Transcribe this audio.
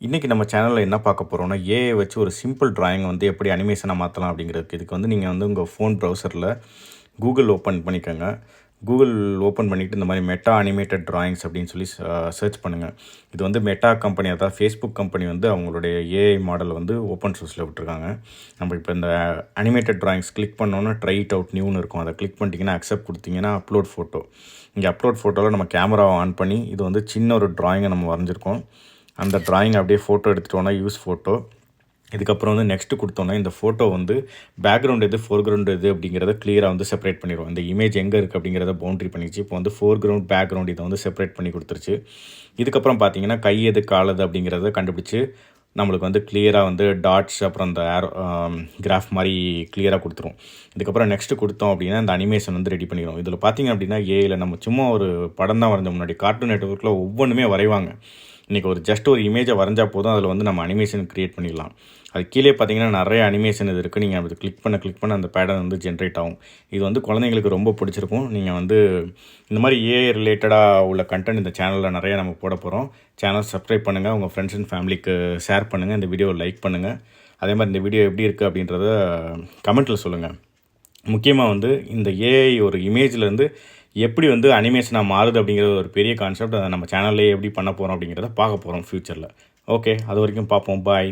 இன்றைக்கி நம்ம சேனலில் என்ன பார்க்க போகிறோம்னா ஏஐ வச்சு ஒரு சிம்பிள் டிராயிங் வந்து எப்படி அனிமேஷனாக மாற்றலாம் அப்படிங்கிறதுக்கு. இதுக்கு வந்து நீங்கள் வந்து உங்கள் ஃபோன் ப்ரௌசரில் கூகுள் ஓப்பன் பண்ணிக்கோங்க. கூகுள் ஓப்பன் பண்ணிவிட்டு இந்த மாதிரி மெட்டா அனிமேட்டட் டிராயிங்ஸ் அப்படின்னு சொல்லி சர்ச் பண்ணுங்கள். இது வந்து மெட்டா கம்பெனி, அதாவது ஃபேஸ்புக் கம்பெனி வந்து அவங்களுடைய ஏஐ மாடல் வந்து ஓப்பன் சோர்ஸில் விட்டுருக்காங்க. நம்ம இப்போ இந்த அனிமேட்டட் டிராயிங்ஸ் கிளிக் பண்ணோன்னா ட்ரை இட் அவுட் நியூன்னு இருக்கும். அதை கிளிக் பண்ணிட்டீங்கன்னா அக்செப்ட் கொடுத்தீங்கன்னா அப்லோட் ஃபோட்டோ. இங்கே அப்லோட் ஃபோட்டோவில் நம்ம கேமராவை ஆன் பண்ணி இது வந்து சின்ன ஒரு டிராயிங்கை நம்ம வரைஞ்சிருக்கோம். அந்த டிராயிங் அப்படியே ஃபோட்டோ எடுத்துகிட்டோன்னா யூஸ் ஃபோட்டோ. இதுக்கப்புறம் வந்து நெக்ஸ்ட்டு கொடுத்தோன்னா இந்த ஃபோட்டோ வந்து பேக்ரவுண்ட் எது ஃபோர்க்ரவுண்ட் எது அப்படிங்கிறத கிளியராக வந்து செப்பரேட் பண்ணிடுவோம். இந்த இமேஜ் எங்கே இருக்குது அப்படிங்கிறத பவுண்ட்ரி பண்ணிச்சு. இப்போ வந்து ஃபோர்க்ரவுண்ட் பேக்ரவுண்ட் இதை வந்து செப்பரேட் பண்ணி கொடுத்துருச்சு. இதுக்கப்புறம் பார்த்தீங்கன்னா கை எது காலது அப்படிங்கிறத கண்டுபிடிச்சி நம்மளுக்கு வந்து கிளியராக வந்து டாட்ஸ் அப்புறம் இந்த கிராஃப் மாதிரி கிளியராக கொடுத்துரும். இதுக்கப்புறம் நெக்ஸ்ட்டு கொடுத்தோம் அப்படின்னா இந்த அனிமேஷன் வந்து ரெடி பண்ணிடுவோம். இதில் பார்த்திங்க அப்படின்னா ஏஐயில் நம்ம சும்மா ஒரு படம் தான் வரைஞ்சோம். முன்னாடி கார்ட்டூன் நெட்வொர்க்கில் ஒவ்வொன்றுமே வரைவாங்க. இன்றைக்கி ஒரு ஜஸ்ட் ஒரு இமேஜை வரைஞ்சால் போதும், அதில் வந்து நம்ம அனிமேஷன் க்ரியேட் பண்ணிடலாம். அது கீழே பார்த்தீங்கன்னா நிறைய அனிமேஷன் இது இருக்குது. நீங்கள் அது கிளிக் பண்ண அந்த பேட்டர்ன் வந்து ஜென்ரேட் ஆகும். இது வந்து குழந்தைங்களுக்கு ரொம்ப பிடிச்சிருக்கும். நீங்கள் வந்து இந்த மாதிரி ஏஐ ரிலேட்டடாக உள்ள கண்டென்ட் இந்த சேனலில் நிறைய நம்ம போட போகிறோம். சேனல் சப்ஸ்கிரைப் பண்ணுங்கள், உங்கள் ஃப்ரெண்ட்ஸ் அண்ட் ஃபேமிலிக்கு ஷேர் பண்ணுங்கள், இந்த வீடியோவை லைக் பண்ணுங்கள். அதே மாதிரி இந்த வீடியோ எப்படி இருக்குது அப்படின்றத கமெண்ட்டில் சொல்லுங்கள். முக்கியமாக வந்து இந்த ஏஐ ஒரு இமேஜ்லேருந்து எப்படி வந்து அனிமேஷனாக மாறுது அப்படிங்கிறது ஒரு பெரிய கான்செப்ட். அதை நம்ம சேனல்லே எப்படி பண்ண போகிறோம் அப்படிங்கிறத பார்க்க போகிறோம் ஃப்யூச்சரில். ஓகே, அது வரைக்கும் பார்ப்போம். பாய்.